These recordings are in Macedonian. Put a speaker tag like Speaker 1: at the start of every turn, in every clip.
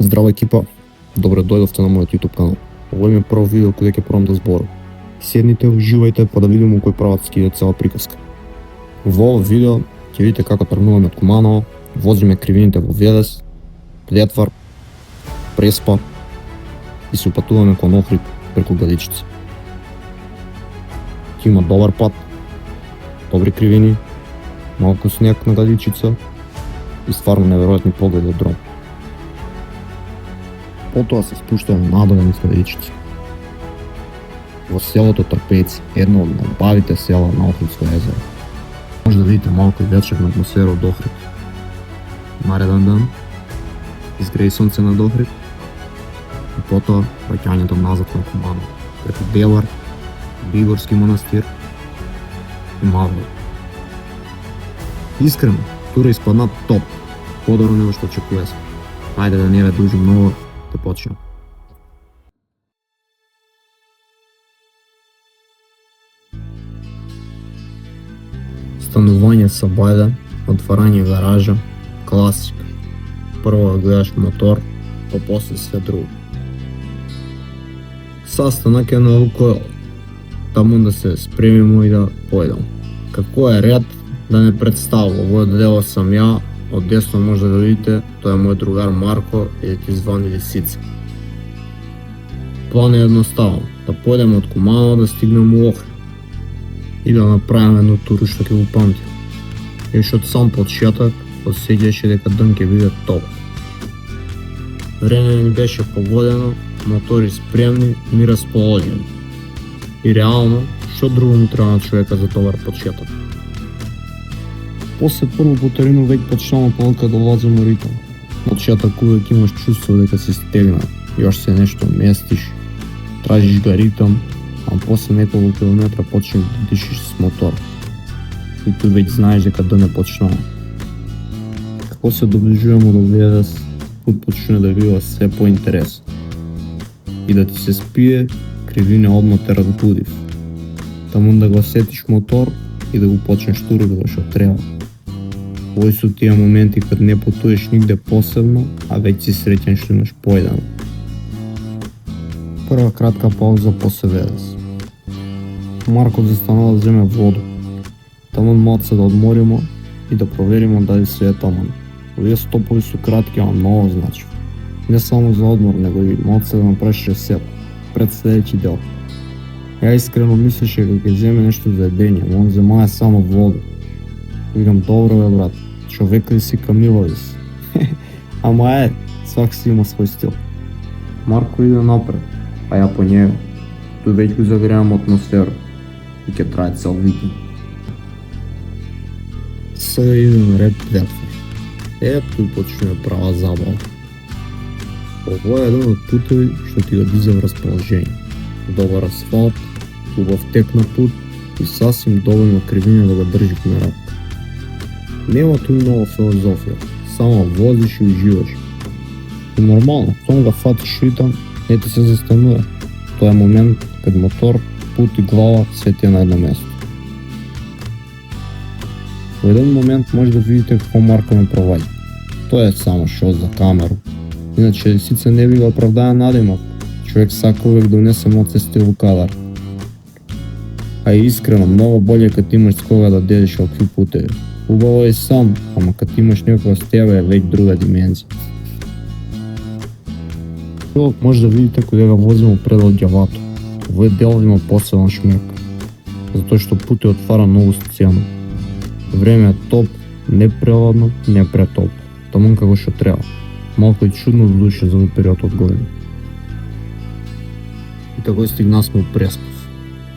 Speaker 1: Здраво екипа, добре дојдовте на мојот YouTube канал. Ово е прво видео кое ќе пробам да зборам. Седнite, уживајте па да видиме кој прават скиде цела приказка. Во ово видео ќе видите како тргнуваме од Куманово, возиме кривините во Велес, Плетвар, Преспа и се упатуваме кон Охрид преку Гадичица. Ќе има добар пат, добри кривини, малку снег на Гадичица и стварно неверојатни погледи од дрон. Потоа се спуштаме надолу низ Гадичица. Во селото Трпеци, едно од најубавите села на Охридско езеро. Може да видите малку вечерна атмосфера од Охрид. Нареден ден, изгреј сонце над Охрид и потоа враќањето назад на Куманово, преку Белар, Бигорски манастир и Мавро. Искрено, тура испадна топ, подобро него што очекував. Ајде да не ве дужим многу, да почнем. Станување со бајда, отварање гаража, класика. Прво да гледаш мотор, па после све друго. Saстанак е на Лукойл, таму да се спремимо и да појдам. Како е ред да не представува, во дело сам ја, од десно може да видите, тоа е мој другар Марко и ти звани Лисица. План е едноставен, да појдеме од Куманово да стигнеме у Охрид и да направиме едно туру што ќе го памти. Још од сам почеток осеќаше дека ден ќе биде топ. Време ни беше погодено, мотори спремни, ми расположени. И реално, што друго му треба на човека за добар почеток? После прво путерину веќе почнала полка да влазам у ритм. Почеток увек имаш чувство дека си стегнат, још се нешто местиш, тражиш ga ритм, а после неколку километра почнеш да дишиш с мотор. И ти веќе знаеш дека ден е почнал. Како се доближуваме до Велес, пут почне да бива се поинтересно. И да ти се спие, кривине одма те разбудив. Таму да го сетиш мотор и да го почнеш турбо што треба. Ови су тие моменти кад не путуеш нигде посебно, а веќе си среќен што имаш поедено. Прва кратка пауза после Велес. Марко застанува да земе воду. Таму малце да одмориме и да провериме дали се е таман. Овие стопови су кратки, ама многу значи. Не само за одмор, него и малце да направиш ресет пред следеќи дел. Ја искрено мислеше дека ќе земе нешто за едење, но он земае само воду. Викам, добро бе брат, човек ли си Камила ли си? Ама е, свак си има свој стил. Марко иде напред, а ја по него. Тој веќе загреам атмосфера и ќе трае цел викенд. Сега иде на ред Плетвар. Ето и почне права забава. Ово е еден од путеви што ти го диза в расположение. Добар асфалт, убав тек на пут и сасим доволно кривина да го држи мерак. Нема туј нова филозофија, само возиш и уживаш. И нормално, тон го фатиш ритам, не ти се застанува. Тоа е момент кад мотор, пут и глава се ти е на едно место. Во еден момент може да видите како Марко ме проваѓа. Тоа е само шо за камеру. Иначе Лисица не би го оправдаа надимот. Човек сака увек да унесе моцен стил во кадар. А и искрено, многу боле кад имаш с кога да делиш овакви путеви. Убаво е сам, ама кад имаш некоја с тебе е веќе друга димензија. Тоа може да видите кога го возиме пред од ѓавато. Овој дел има посебен шмек, затоа што пут е отвара многу сцена. Време е топ, не преладно, не претоп, таму како што треба. Малку и чудно душе за овој период од година. И така стигнавме у Преспав.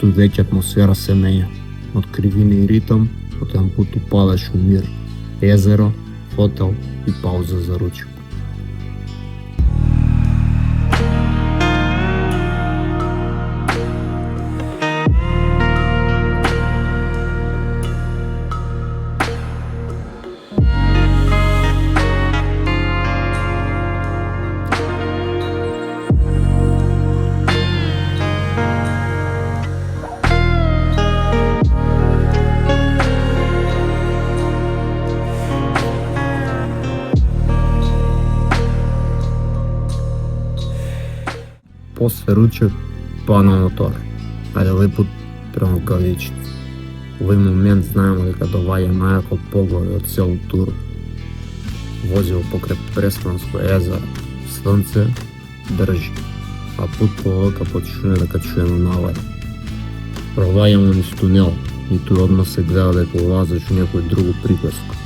Speaker 1: Тој веќе атмосфера се менја. Од кривини и ритам, од еден пут упадаш у мир, езеро, хотел и пауза за ручек. после ручек, па на мотор, ајде лепо према Галичица. Овој момент знаемо дека доваѓа најако погледи од цело Туру. Возил покрај Преспанско езеро, слнце држи, а пут полека почнува да качува наваре. Проваѓаме низ тунел и тој одма се гледа дека улазиш во некој друго приказко.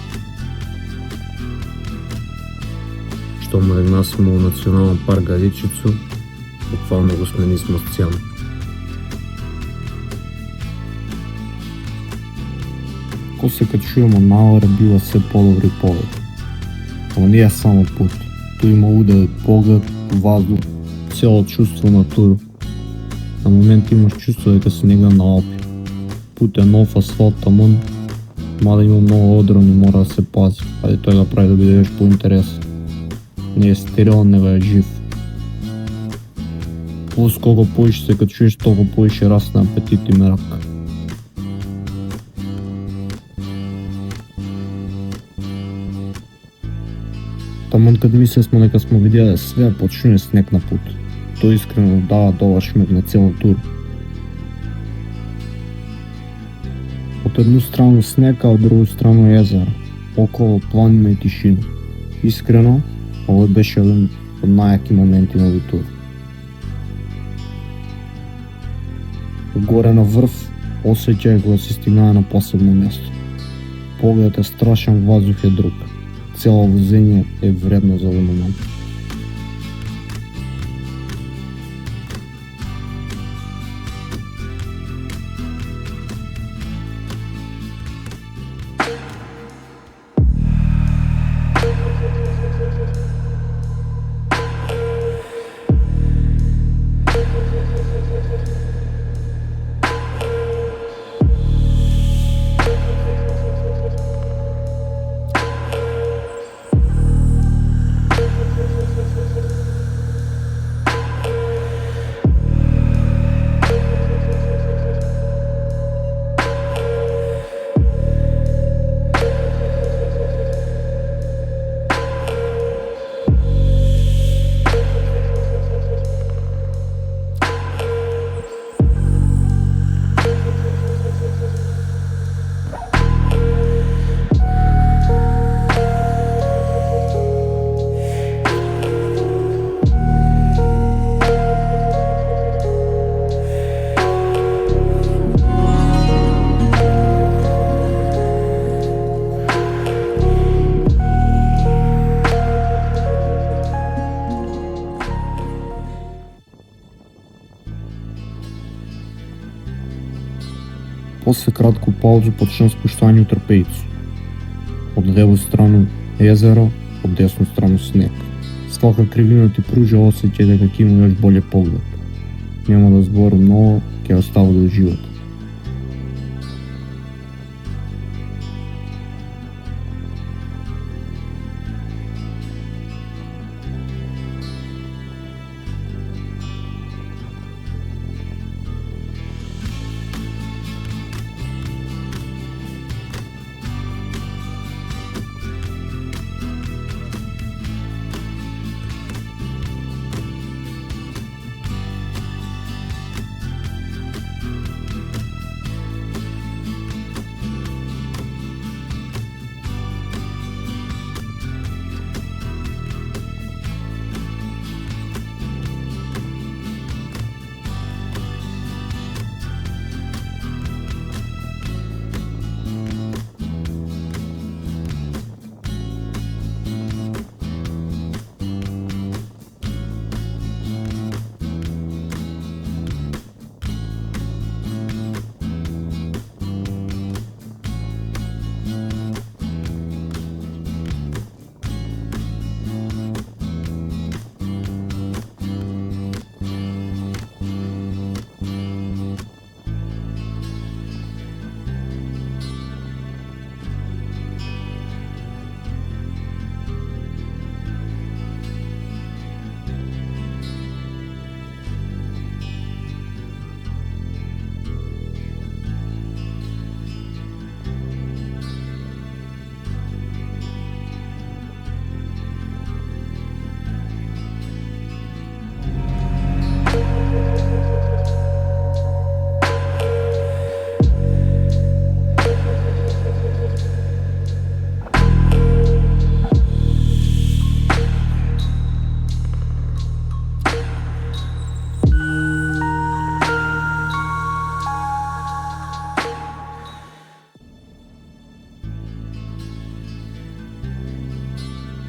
Speaker 1: Што му дегнасме во Национален парк Галичицу, буквално го сменисмо сцена. Ко се качуваме наваре бива се подобри поглед. Ама не е само пут, тој има удалек поглед, ваздух, цело чувство на Туру. На момент имаш чувство дека си нега на Алпи. Пут е нов асфалт тамон, мада има многу одрон и мора да се пази, ајде тој го прави да бидеш поинтересен. Не е стерилен, него е жив. Плюс колку поише се качуваш, толку поише расне апетит и мерак. Таман кад мислесме дека сме виделе све, почнува снег на пут. Тој искрено дава добар шмек на цело Туру. Од едну страна снег, а од другу страна езеро, около планина и тишина. Искрено, овој беше еден од најаки моменти на Туру. Горе на врв, осеќај кога се стигнава на посебно место. Погледот е страшен, ваздух е друг. Цело возење е вредно за овој момент. После кратко паузу почна спуштање од трпејцу. Од лево страна езеро, од десно страна снег. Свака кривина ти пружа осеќај дека ќе има још боле поглед. Нема да зборам многу, ќе оставам да уживате.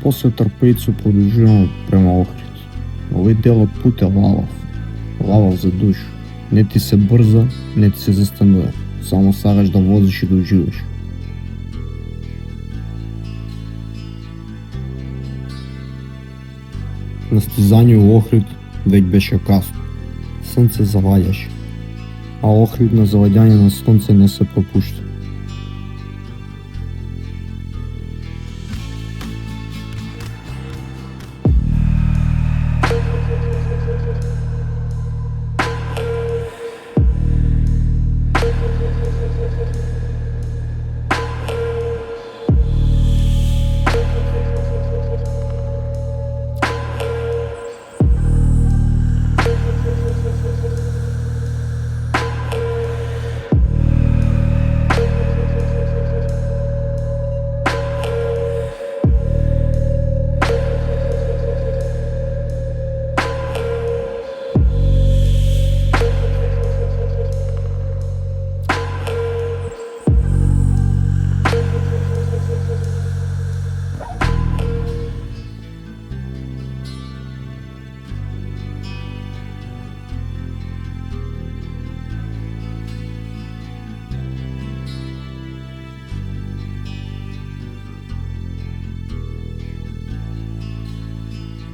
Speaker 1: После Трпејцу продолжуваме према Охрид. Овој дел од пут е лавав. Лавав за душу. Не ти се брза, не ти се застанува. Само сакаш да возиш и да уживаш. На стизање у Охрид веќе беше касно. Сонце заваѓаше, а Охрид на заваѓање на сонце не се пропушта.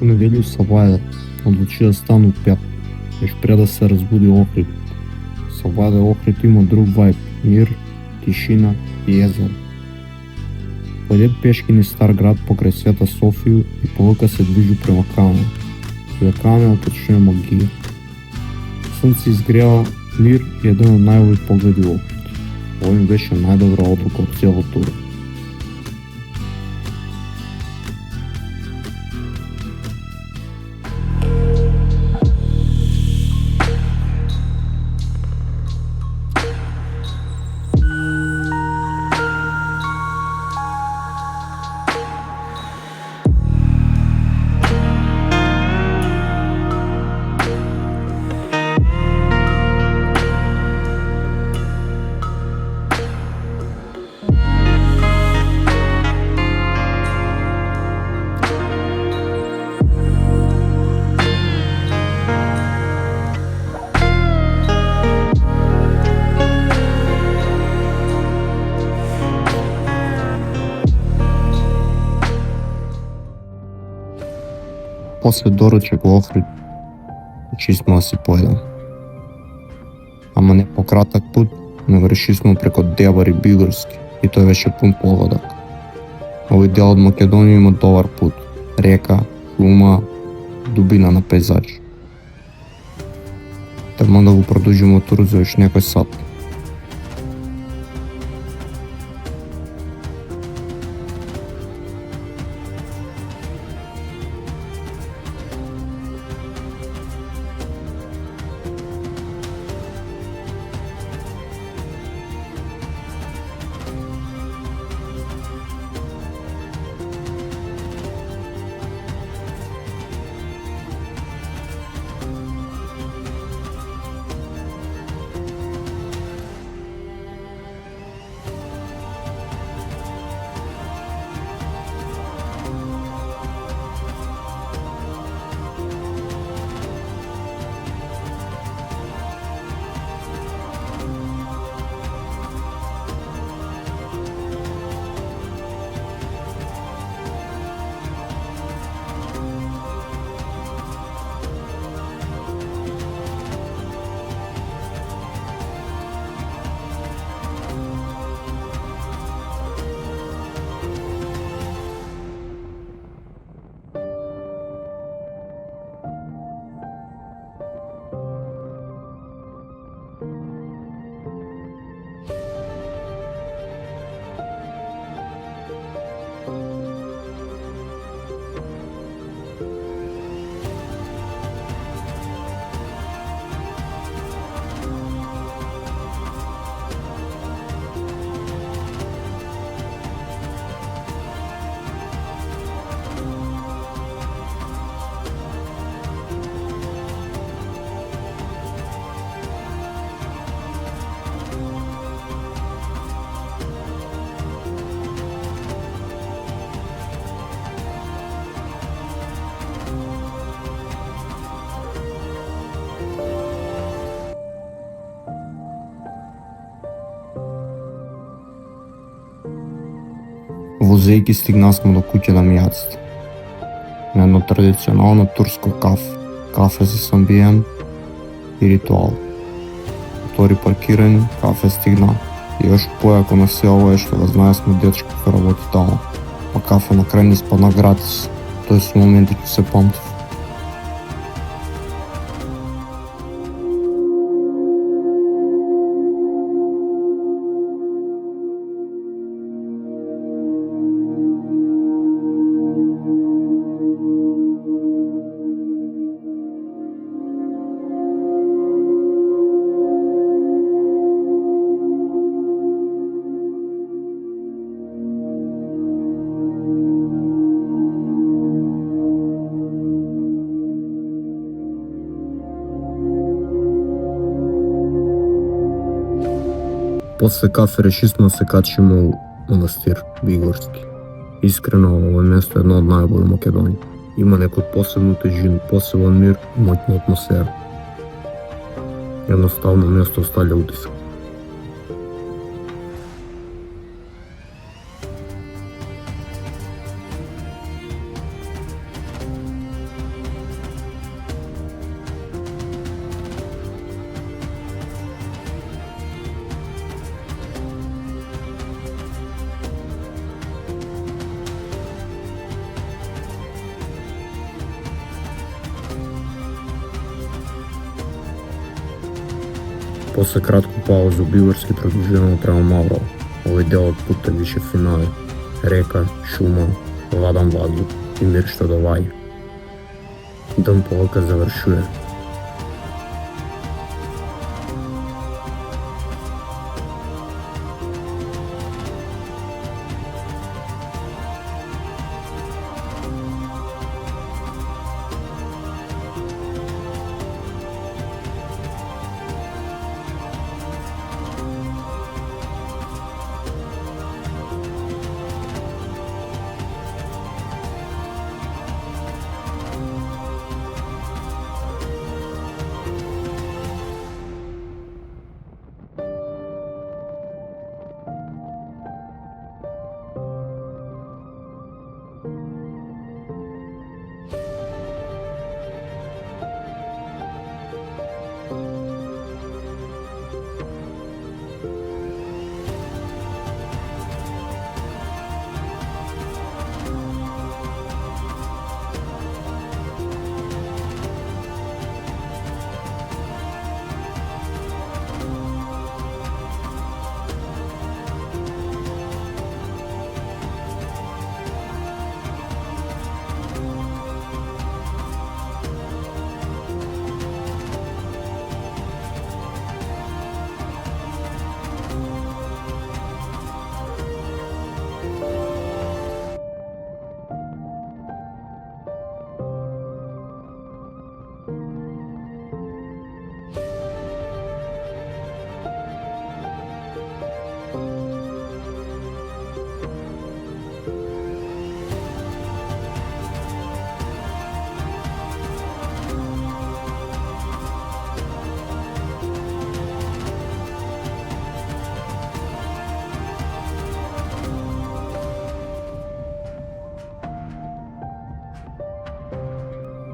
Speaker 1: По неделю Савајда одлучи да стану пет, еш пред да се разбуди Охрид. Савајда Охрид има друг вајб, мир, тишина и езеро. Појде пешки низ стар град покрај Света Софија и повика се движи према Камен. За Камен почне магија. Сонце изгрева мир и еден од најубави погледи во Охрид. Овој беше најдобра одлука од цело тур. После доручек во Охрид, решисмо да си појдем. Ама не по кратак пут, него решисмо преко Дебар и Бигорски, и тој беше пун погодак. Овој дел од Македонија има добар пут, река, шума, дубина на пейзаж. Треба да го продолжиме турот за уште некој сат. Возејќи стигнасмо до куќа на мијаците. На едно традиционално турско кафе за амбиент и ритуал. Мотори паркирани, кафе стигна и još појако на се ова е што го знаесме дечко кој работи таму, па кафе на крај ни спадна гратис. Тој се моменти ќе се памтив. После кафе решисмо да се качиме у манастир Бигорски. Искрено, ово место е едно од најубави во Македонија. Има некој посебна тежина, посебен мир и моќна атмосфера. Едноставно место оставља утисок. После кратко пауза Бигорски продолжуваме према Маврово. Овој дел од пут е више финале. Река, шума, ладан воздух и мир што доваѓа. Ден полека завршува.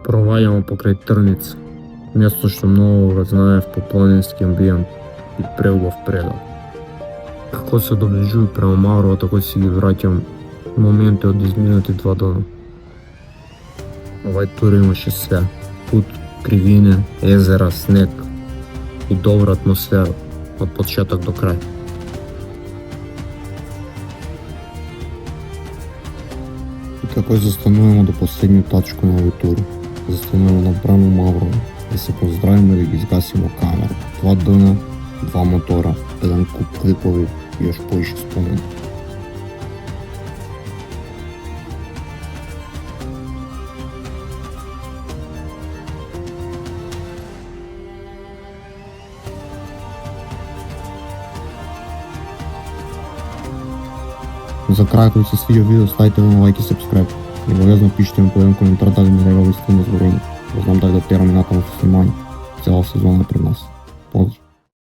Speaker 1: Проваѓamo покрај Трница, место што многу го знаев по планински амбиент и преубав предал. Како се доближува према Маврово, тако си ги враќам моменти од изминати 2 дена. Овај тур имаше све: пут, кривине, езера, снег и добра атмосфера од почеток до крај. И како застануваме до последниот тачко на овој тур, застануваме на према Маврово, да се поздравиме и да ги изгасимо камера. 2 дена, 2 мотора, еден куп клипови и još поише спомени. За крај, ако ви се свиѓа видео, ставите на лайк и subscribe. И обавезно пишете ми по еден коментар дали ми регал истина зборени. Да знам дали да терам и натаму со снимање. Цела сезона е пред нас. Поздрав!